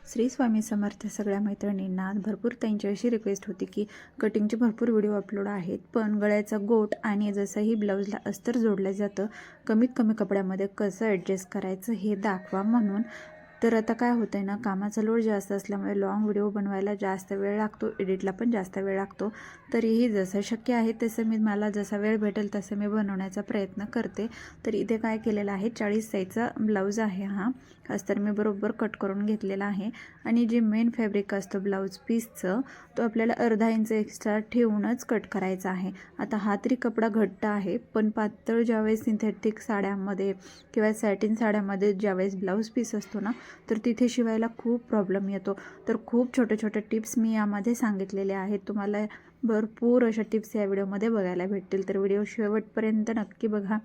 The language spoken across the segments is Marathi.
श्री स्वामी समर्थ. सगळ्या मैत्रिणींना भरपूर त्यांची अशी रिक्वेस्ट होती की कटिंगचे भरपूर व्हिडिओ अपलोड आहेत, पण गळ्याचा गोट आणि जसंही ब्लाऊजला अस्तर जोडलं जातं कमीत कमी कपड्यामध्ये कसं ॲडजस्ट करायचं हे दाखवा म्हणून. तर आता काय होतं आहे ना, कामाचा लोड जास्त असल्यामुळे लॉंग व्हिडिओ बनवायला जास्त वेळ लागतो, एडिटला पण जास्त वेळ लागतो. तरीही जसं शक्य आहे तसं मला जसा वेळ भेटेल तसं मी बनवण्याचा प्रयत्न करते. तर इथे काय केलेलं आहे, 40 साईजचा ब्लाऊज आहे हा. अस्तर मी बरोबर कट करून घेतलेला आहे आणि जे मेन फॅब्रिक असतं ब्लाऊज पीसचं तो आपल्याला अर्धा इंच एक्स्ट्रा ठेवूनच कट करायचा आहे. आता हा तरी कपडा घट्ट आहे, पण पातळ ज्यावेळेस सिंथेटिक साड्यामध्ये किंवा सॅटिन साड्यामध्ये ज्यावेळेस ब्लाऊज पीस असतो ना, तर तिथे शिवायला खूप प्रॉब्लेम येतो. तर खूप छोटे छोटे टिप्स मी यामध्ये सांगितलेले आहेत. तुम्हाला भरपूर अशा टिप्स या व्हिडिओमध्ये बघायला भेटतील, तर व्हिडिओ शेवटपर्यंत नक्की बघा.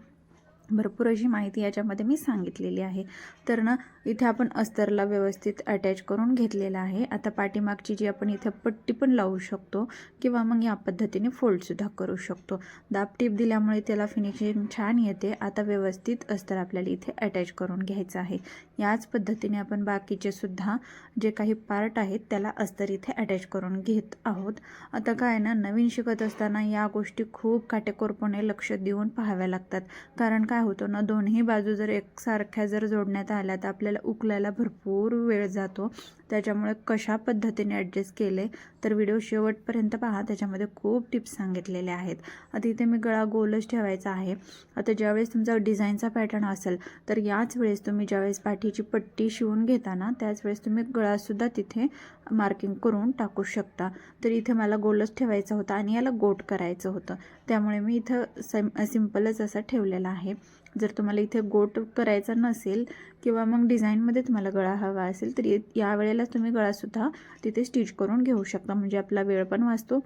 भरपूर अशी माहिती याच्यामध्ये मी सांगितलेली आहे. तर ना, इथे आपण अस्तरला व्यवस्थित अटॅच करून घेतलेला आहे. आता पाठीमागची जी आपण इथे पट्टी पण लावू शकतो किंवा मग या पद्धतीने फोल्डसुद्धा करू शकतो. दाब टीप दिल्यामुळे त्याला फिनिशिंग छान येते. आता व्यवस्थित अस्तर आपल्याला इथे अटॅच करून घ्यायचं आहे. याच पद्धतीने आपण बाकीचे सुद्धा जे काही पार्ट आहेत त्याला अस्तर इथे अटॅच करून घेत आहोत. आता काय ना, नवीन शिकत असताना या गोष्टी खूप काटेकोरपणे लक्ष देऊन पाहाव्या लागतात. कारण काय होतं ना, दोन्ही बाजू जर एकसारख्या जर जोडण्यात आल्या तर आपल्याला उकलायला भरपूर वेळ जातो. त्याच्यामुळे कशा पद्धतीने ॲडजस्ट केले तर व्हिडिओ शेवटपर्यंत पहा, त्याच्यामध्ये खूप टिप्स सांगितलेल्या आहेत. आता इथे मी गळा गोलच ठेवायचा आहे. आता ज्यावेळेस तुमचा डिझाईनचा पॅटर्न असेल तर याच वेळेस तुम्ही ज्यावेळेस पाठीची पट्टी शिवून घेताना त्याच वेळेस तुम्ही गळासुद्धा तिथे मार्किंग करून टाकू शकता. तर इथे मला गोलच ठेवायचा होता आणि याला गोट करायचं होतं, त्यामुळे मी इथं सिम्पलच असा ठेवलेला आहे. जर तुम्हाला इथे गोट करायचा नसेल किंवा मग डिझाईनमध्ये तुम्हाला गळा हवा असेल तर या वेळेला तुम्ही गळासुद्धा तिथे स्टिच करून घेऊ शकता, म्हणजे आपला वेळ पण वाचतो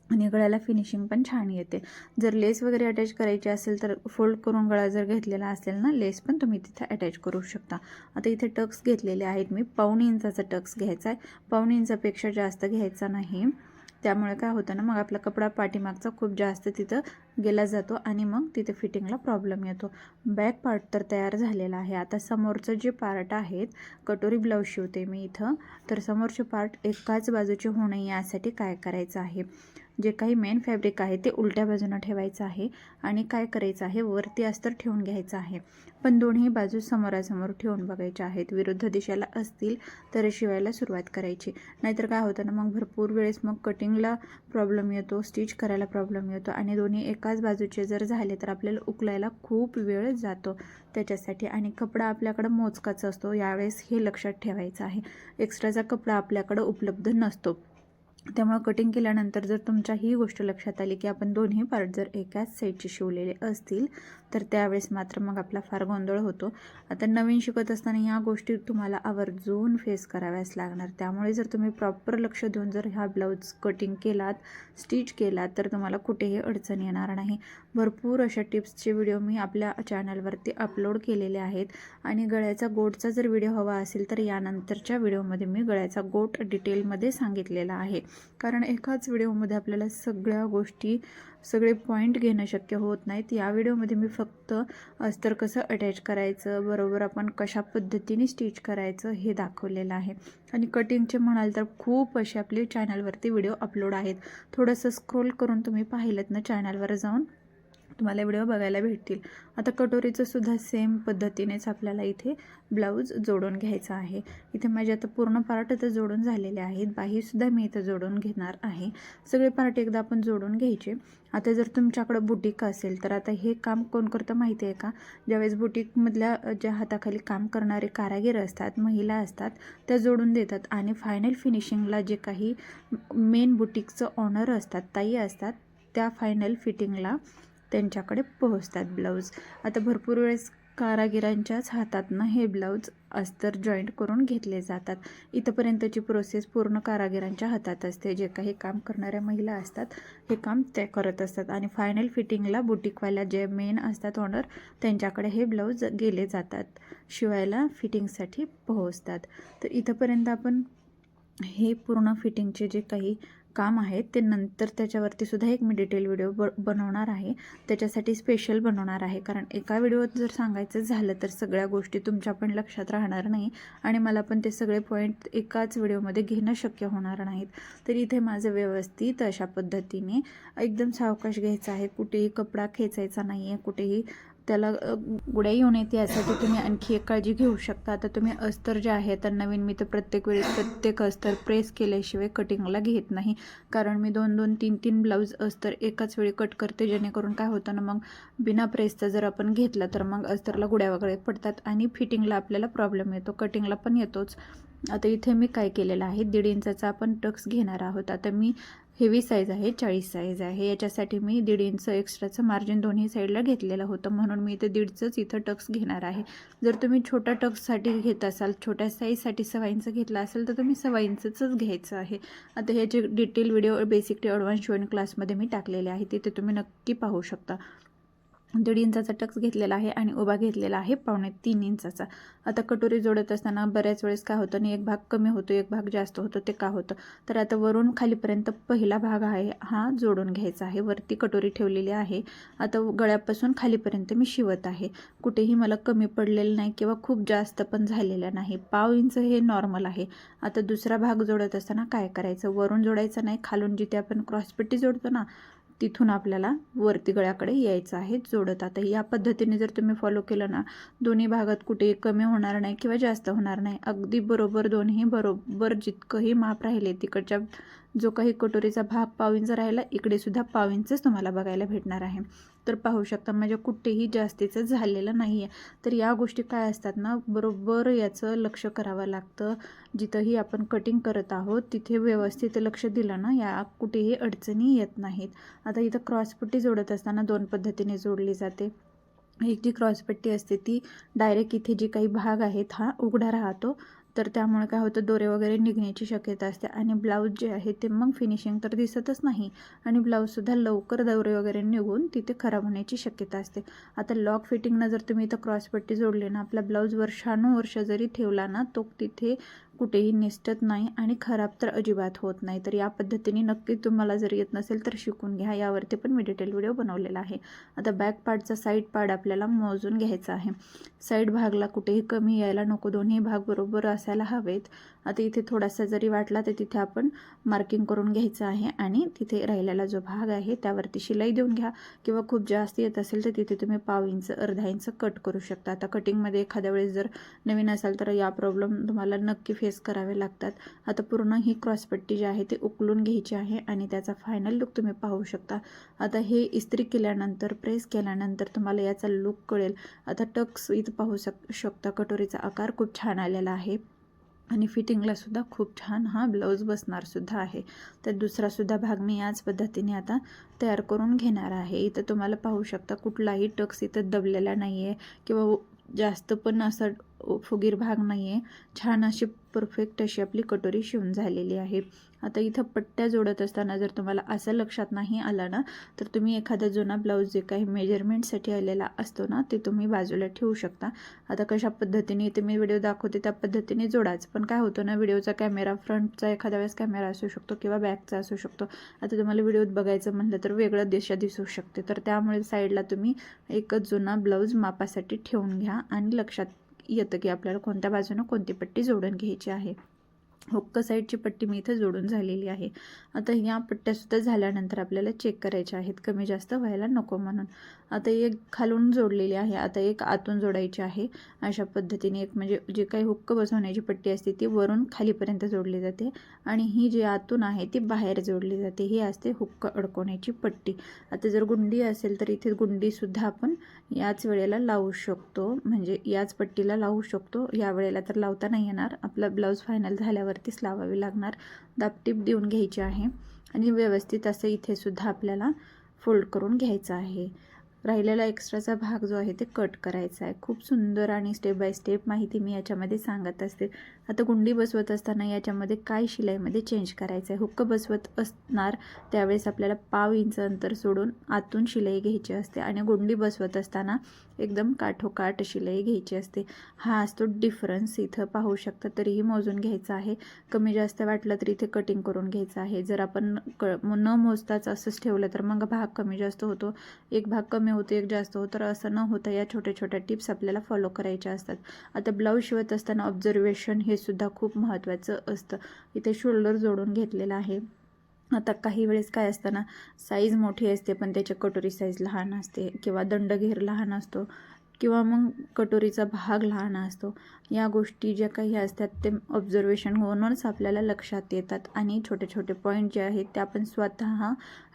आणि गळ्याला फिनिशिंग पण छान येते. जर लेस वगैरे अटॅच करायची असेल तर फोल्ड करून गळा जर घेतलेला असेल ना, लेस पण तुम्ही तिथे अटॅच करू शकता. आता इथे टक्स घेतलेले आहेत मी. 1.25 इंचाचा टक्स घ्यायचा आहे, 1.25 इंचापेक्षा जास्त घ्यायचा नाही. त्यामुळे काय होतं ना, मग आपला कपडा पाठीमागचा खूप जास्त तिथं गेला जातो आणि मग तिथे फिटिंगला प्रॉब्लेम येतो. बॅक पार्ट तर तयार झालेला आहे. आता समोरचं जे पार्ट आहेत, कटोरी ब्लाऊज शिवते मी इथं, तर समोरचे पार्ट एकाच बाजूचे होणे यासाठी काय करायचं आहे, जे काही मेन फॅब्रिक आहे ते उलट्या बाजूनं ठेवायचं आहे आणि काय करायचं आहे, वरती अस्तर ठेवून घ्यायचं आहे. पण दोन्ही बाजू समोरासमोर ठेवून बघायच्या आहेत. विरुद्ध दिशेला असतील तर शिवायला सुरुवात करायची. नाहीतर काय होतं ना, मग भरपूर वेळेस मग कटिंगला प्रॉब्लेम येतो, स्टिच करायला प्रॉब्लेम येतो आणि दोन्ही एकाच बाजूचे जर झाले तर आपल्याला उकलायला खूप वेळ जातो त्याच्यासाठी. आणि कपडा आपल्याकडं मोजकाच असतो, यावेळेस हे लक्षात ठेवायचं आहे. एक्स्ट्राचा कपडा आपल्याकडं उपलब्ध नसतो. त्यामुळे कटिंग केल्यानंतर जर तुमच्या ही गोष्ट लक्षात आली की आपण दोन्ही पार्ट जर एकाच साईडचे शिवलेले असतील तर त्यावेळेस मात्र मग आपला फार गोंधळ होतो. आता नवीन शिकत असताना या गोष्टी तुम्हाला आवर्जून फेस कराव्याच लागणार. त्यामुळे जर तुम्ही प्रॉपर लक्ष देऊन जर हा ब्लाऊज कटिंग केलात, स्टिच केलात तर तुम्हाला कुठेही अडचण येणार नाही. भरपूर अशा टिप्सचे व्हिडिओ मी आपल्या चॅनलवरती अपलोड केलेले आहेत आणि गळ्याचा गोटचा जर व्हिडिओ हवा असेल तर यानंतरच्या व्हिडिओमध्ये मी गळ्याचा गोट डिटेलमध्ये सांगितलेला आहे. कारण एकाच व्हिडिओमध्ये आपल्याला सगळ्या गोष्टी, सगळे पॉईंट घेणं शक्य होत नाहीत. या व्हिडिओमध्ये मी फक्त अस्तर कसं अटॅच करायचं, बरोबर आपण कशा पद्धतीने स्टिच करायचं हे दाखवलेलं आहे. आणि कटिंगचे म्हणाल तर खूप असे आपले चॅनलवरती व्हिडिओ अपलोड आहेत. थोडंसं स्क्रोल करून तुम्ही पाहिलं ना चॅनलवर जाऊन तुम्हाला व्हिडिओ बघायला भेटतील. आता कटोरीचं सुद्धा सेम पद्धतीनेच आपल्याला इथे ब्लाऊज जोडून घ्यायचा आहे. इथे माझे आता पूर्ण पार्ट तर जोडून झालेले आहेत, बाहीसुद्धा मी इथं जोडून घेणार आहे. सगळे पार्ट एकदा आपण जोडून घ्यायचे. आता जर तुमच्याकडं बुटीक असेल तर आता हे काम कोण करतं माहिती आहे का, ज्यावेळेस बुटीकमधल्या ज्या हाताखाली काम करणारे कारागीर असतात, महिला असतात, त्या जोडून देतात आणि फायनल फिनिशिंगला जे काही मेन बुटीकचं ऑनर असतात, ताई असतात, त्या फायनल फिटिंगला त्यांच्याकडे पोहोचतात ब्लाऊज. आता भरपूर वेळेस कारागिरांच्याच हातातनं हे ब्लाऊज अस्तर जॉईंट करून घेतले जातात. इथंपर्यंतची प्रोसेस पूर्ण कारागिरांच्या हातात असते. जे काही काम करणाऱ्या महिला असतात हे काम त्या करत असतात आणि फायनल फिटिंगला बुटीकवाल्या जे मेन असतात ऑनर, त्यांच्याकडे हे ब्लाऊज गेले जातात, शिवायला फिटिंगसाठी पोहोचतात. तर इथंपर्यंत आपण हे पूर्ण फिटिंगचे जे काही काम आहे ते नंतर त्याच्यावरती सुद्धा एक मी डिटेल व्हिडिओ बनवणार आहे. त्याच्यासाठी स्पेशल बनवणार आहे, कारण एका व्हिडिओत जर सांगायचं झालं तर सगळ्या गोष्टी तुमच्या पण लक्षात राहणार नाही आणि मला पण ते सगळे पॉईंट एकाच व्हिडिओमध्ये घेणं शक्य होणार नाहीत. तर इथे माझं व्यवस्थित अशा पद्धतीने एकदम सावकाश घ्यायचं आहे. कुठेही कपडा खेचायचा नाही आहे, कुठेही त्याला गुड्या येऊ नयेत यासाठी तुम्ही आणखी एक काळजी घेऊ शकता. आता तुम्ही अस्तर जे आहे तर नवीन मी तर प्रत्येक वेळेस प्रत्येक अस्तर प्रेस केल्याशिवाय कटिंगला घेत नाही, कारण मी 2-2, 3-3 ब्लाऊज अस्तर एकाच वेळी कट करते, जेणेकरून काय होतं ना, मग बिना प्रेसचा जर आपण घेतला तर मग अस्तरला गुड्या वगैरे पडतात आणि फिटिंगला आपल्याला प्रॉब्लेम येतो, कटिंगला पण येतोच. आता इथे मी काय केलेलं आहे, 1.5 इंचाचा आपण टक्स घेणार आहोत. आता मी हेवी साईज आहे, 40 साईज आहे, याच्यासाठी मी 1.5 इंच एक्स्ट्राचं मार्जिन दोन्ही साईडला घेतलेलं होतं, म्हणून मी इथे 1.5च इथं टक्स घेणार आहे. जर तुम्ही छोट्या टक्ससाठी घेत असाल, छोट्या साईजसाठी 6 इंच घेतला असेल तर तुम्ही 6 इंचच घ्यायचं आहे. आता ह्याचे डिटेल व्हिडिओ बेसिक ते ॲडव्हान्स शिवण क्लासमध्ये मी टाकलेले आहे, तिथे तुम्ही नक्की पाहू शकता. 1.5 इंचाचा टक्स घेतलेला आहे आणि उभा घेतलेला आहे 2.25 इंचाचा. आता कटोरी जोडत असताना बऱ्याच वेळेस काय होतं ना, एक भाग कमी होतो, एक भाग जास्त होतो. ते का होतं तर आता वरून खालीपर्यंत पहिला भाग आहे हा जोडून घ्यायचा आहे. वरती कटोरी ठेवलेली आहे. आता गळ्यापासून खालीपर्यंत मी शिवत आहे. कुठेही मला कमी पडलेलं नाही किंवा खूप जास्त पण झालेलं नाही. 1/2 इंच हे नॉर्मल आहे. आता दुसरा भाग जोडत असताना काय करायचं, वरून जोडायचं नाही, खालून जिथे आपण क्रॉसपट्टी जोडतो ना तिथून आपल्याला वरती गळ्याकडे यायचं आहे जोडत. आता या पद्धतीने जर तुम्ही फॉलो केलं ना, दोन्ही भागात कुठेही कमी होणार नाही किंवा जास्त होणार नाही. अगदी बरोबर दोन्ही बरोबर जितकंही माप राहिले, तिकडच्या जो काही कटोरीचा भाग 1/2 इंच राहिला, इकडे सुद्धा 1/2 इंचच तुम्हाला बघायला भेटणार आहे. तर पाहू शकता म्हणजे कुठेही जास्तीचं झालेलं नाही आहे. तर या गोष्टी काय असतात ना, बरोबर याचं लक्ष करावं लागतं. जिथंही आपण कटिंग करत आहोत तिथे व्यवस्थित लक्ष दिलं ना, या कुठेही अडचणी येत नाहीत. आता इथं क्रॉसपट्टी जोडत असताना 2 पद्धतीने जोडली जाते. एक जी क्रॉसपट्टी असते ती डायरेक्ट इथे जी काही भाग आहेत हा उघडा राहतो, तर त्यामुळे काय होतं, दोरे वगैरे निघण्याची शक्यता असते आणि ब्लाऊज जे आहे ते मग फिनिशिंग तर दिसतच नाही आणि ब्लाऊजसुद्धा लवकर दोरे वगैरे निघून तिथे खराब होण्याची शक्यता असते. आता लॉक फिटिंगनं जर तुम्ही इथं क्रॉसपट्टी जोडली ना, आपला ब्लाऊज वर्षानुवर्ष जरी ठेवला ना, तो तिथे कुठेही निसटत नाही आणि खराब तर अजिबात होत नाही. तर या पद्धतीने नक्की तुम्हाला जर येत नसेल तर शिकून घ्या. यावरती पण मी डिटेल व्हिडिओ बनवलेला आहे. आता बॅक पार्टचा साईड पार्ट आपल्याला मोजून घ्यायचा आहे. साईड भागला कुठेही कमी यायला नको, दोन्ही भाग बरोबर असायला हवेत. आता इथे थोडासा जरी वाटला तर तिथे आपण मार्किंग करून घ्यायचं आहे आणि तिथे राहिलेला जो भाग आहे त्यावरती शिलाई देऊन घ्या, किंवा खूप जास्त येत असेल तर तिथे तुम्ही 1/2 इंच अर्धा इंच कट करू शकता. आता कटिंगमध्ये एखाद्या वेळेस जर नवीन असाल तर या प्रॉब्लेम तुम्हाला नक्की फेस करावे लागतात. आता पूर्ण ही क्रॉसपट्टी जी आहे ती उकलून घ्यायची आहे आणि त्याचा फायनल लुक तुम्ही पाहू शकता. आता हे इस्त्री केल्यानंतर, प्रेस केल्यानंतर तुम्हाला याचा लुक कळेल. आता टक्स इथं पाहू शकता, कटोरीचा आकार खूप छान आलेला आहे आणि फिटिंगला सुद्धा खूप छान हा ब्लाऊज बसणार सुद्धा आहे. तर दुसरा सुद्धा भाग मी याच पद्धतीने आता तयार करून घेणार आहे. इथं तुम्हाला पाहू शकता कुठलाही टक्स इथं दबलेला नाही आहे किंवा जास्त पण असा फुगीर भाग नाही आहे. छान अशी परफेक्ट अशी आपली कटोरी शिवून झालेली आहे. आता इथं पट्ट्या जोडत असताना जर तुम्हाला असं लक्षात नाही आलं ना, तर तुम्ही एखादा जुना ब्लाऊज जे काही मेजरमेंटसाठी आलेला असतो ना, ते तुम्ही बाजूला ठेवू शकता. आता कशा पद्धतीने इथे मी व्हिडिओ दाखवते त्या पद्धतीने जोडाच. पण काय होतं ना, व्हिडिओचा कॅमेरा फ्रंटचा एखाद्या वेळेस कॅमेरा असू शकतो किंवा बॅकचा असू शकतो. आता तुम्हाला व्हिडिओत बघायचं म्हटलं तर वेगळं दिशा दिसू शकते, तर त्यामुळे साईडला तुम्ही एकच जुना ब्लाऊज मापासाठी ठेवून घ्या आणि लक्षात येतं की आपल्याला कोणत्या बाजूनं कोणती पट्टी जोडून घ्यायची आहे. हुक्क साईडची पट्टी मी इथं जोडून झालेली आहे. आता या पट्ट्यासुद्धा झाल्यानंतर आपल्याला चेक करायच्या आहेत, कमी जास्त व्हायला नको म्हणून. आता एक खालून जोडलेली आहे, आता एक आतून जोडायची आहे. अशा पद्धतीने एक म्हणजे जे काही हुक्क बसवण्याची पट्टी असते ती वरून खालीपर्यंत जोडली जाते आणि ही जी आतून आहे ती बाहेर जोडली जाते. ही असते हुक्क अडकवण्याची पट्टी. आता जर गुंडी असेल तर इथे गुंडीसुद्धा आपण याच वेळेला लावू शकतो, म्हणजे याच पट्टीला लावू शकतो. या वेळेला तर लावता नाही येणार, आपला ब्लाऊज फायनल झाल्यावरतीच लावावी लागणार. दाबटीप देऊन घ्यायची आहे आणि व्यवस्थित असं इथे सुद्धा आपल्याला फोल्ड करून घ्यायचं आहे. राहिलेला एक्स्ट्राचा भाग जो आहे ते कट करायचा आहे. खूप सुंदर आणि स्टेप बाय स्टेप माहिती मी याच्यामध्ये सांगत असते. आता गुंडी बसवत असताना याच्यामध्ये काय शिलाईमध्ये चेंज करायचं आहे. हुक्क बसवत असणार त्यावेळेस आपल्याला 1/2 इंच अंतर सोडून आतून शिलाई घ्यायची असते आणि गुंडी बसवत असताना एकदम काठोकाठ शिलाई घ्यायची असते. हा असतो डिफरन्स. इथं पाहू शकता. तरीही मोजून घ्यायचं आहे. कमी जास्त वाटलं तरी इथे कटिंग करून घ्यायचं आहे. जर आपण न मोजताच असंच ठेवलं तर मग भाग कमी जास्त होतो, एक भाग कमी होतो, एक जास्त होतो. तर असं न होता या छोट्या छोट्या टिप्स आपल्याला फॉलो करायच्या असतात. आता ब्लाऊज शिवत असताना ऑब्झर्वेशन हे सुद्धा खूप महत्त्वाचं असतं. इथे शोल्डर जोडून घेतलेला आहे. आता काही वेळेस काय असतं ना, साईज मोठी असते पण त्याची कटोरी साईज लहान असते किंवा दंडघेर लहान असतो किंवा मग कटोरीचा भाग लहान असतो. या गोष्टी ज्या काही असतात ते ऑब्झर्वेशन होऊनच आपल्याला लक्षात येतात आणि छोटे छोटे पॉईंट जे आहेत ते आपण स्वतः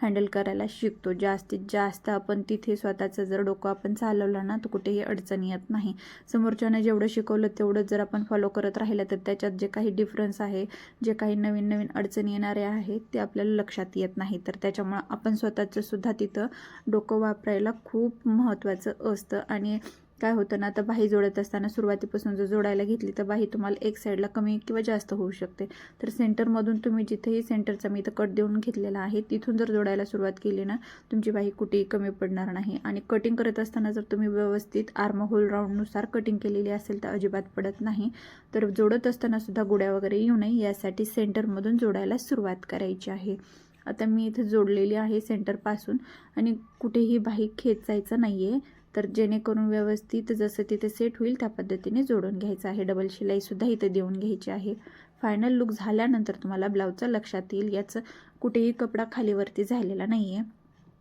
हँडल करायला शिकतो. जास्तीत जास्त आपण तिथे स्वतःचं जर डोकं आपण चालवलं ना तर कुठेही अडचण येत नाही. समोरच्याने जेवढं शिकवलं तेवढं जर आपण फॉलो करत राहिलं तर त्याच्यात जे काही डिफरन्स आहे, जे काही नवीन नवीन अडचणी येणारे आहेत ते आपल्याला लक्षात येत नाही. तर त्याच्यामुळं आपण स्वतःचं सुद्धा तिथं डोकं वापरायला खूप महत्त्वाचं असतं. आणि काय होतं ना, आता बाही जोडत असताना सुरुवातीपासून जर जोडायला घेतली तर बाही तुम्हाला एक साईडला कमी किंवा जास्त होऊ शकते. तर सेंटरमधून तुम्ही जिथेही सेंटरचा मी इथं कट देऊन घेतलेला आहे तिथून जर जोडायला सुरुवात केली ना, तुमची बाही कुठेही कमी पडणार नाही. आणि कटिंग करत असताना जर तुम्ही व्यवस्थित आर्म होल राऊंडनुसार कटिंग केलेली असेल तर अजिबात पडत नाही. तर जोडत असताना सुद्धा गुड्या वगैरे येऊ नये यासाठी सेंटरमधून जोडायला सुरुवात करायची आहे. आता मी इथे जोडलेली आहे सेंटरपासून आणि कुठेही बाही खेचायचं नाही आहे. तर जेणेकरून व्यवस्थित जसं तिथे सेट होईल त्या पद्धतीने जोडून घ्यायचं आहे. डबल शिलाईसुद्धा इथे देऊन घ्यायची आहे. फायनल लुक झाल्यानंतर तुम्हाला ब्लाऊजचं लक्षात येईल. याचं कुठेही कपडा खालीवरती झालेला नाही आहे.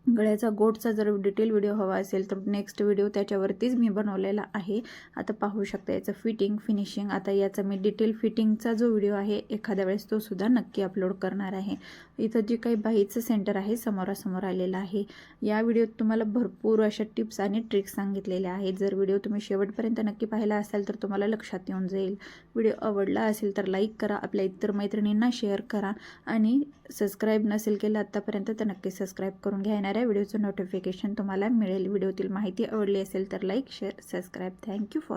गळ्याचा गोटचा जर डिटेल व्हिडिओ हवा असेल तर नेक्स्ट व्हिडिओ त्याच्यावरतीच मी बनवलेला आहे. आता पाहू शकता याचं फिटिंग फिनिशिंग. आता याचा मी डिटेल फिटिंगचा जो व्हिडिओ आहे एखाद्या वेळेस तो सुद्धा नक्की अपलोड करणार आहे. इथं जे काही बाहीचं सेंटर आहे समोरासमोर आलेलं आहे. या व्हिडिओत तुम्हाला भरपूर अशा टिप्स आणि ट्रिक्स सांगितलेल्या आहेत. जर व्हिडिओ तुम्ही शेवटपर्यंत नक्की पाहिला असाल तर तुम्हाला लक्षात येऊन जाईल. व्हिडिओ आवडला असेल तर लाईक करा, आपल्या इतर मैत्रिणींना शेअर करा आणि सबस्क्राईब नसेल केलं आत्तापर्यंत तर नक्की सबस्क्राईब करून घ्या. येणाऱ्या व्हिडिओचं नोटिफिकेशन तुम्हाला मिळेल. व्हिडिओतील माहिती आवडली असेल तर like share subscribe. Thank you for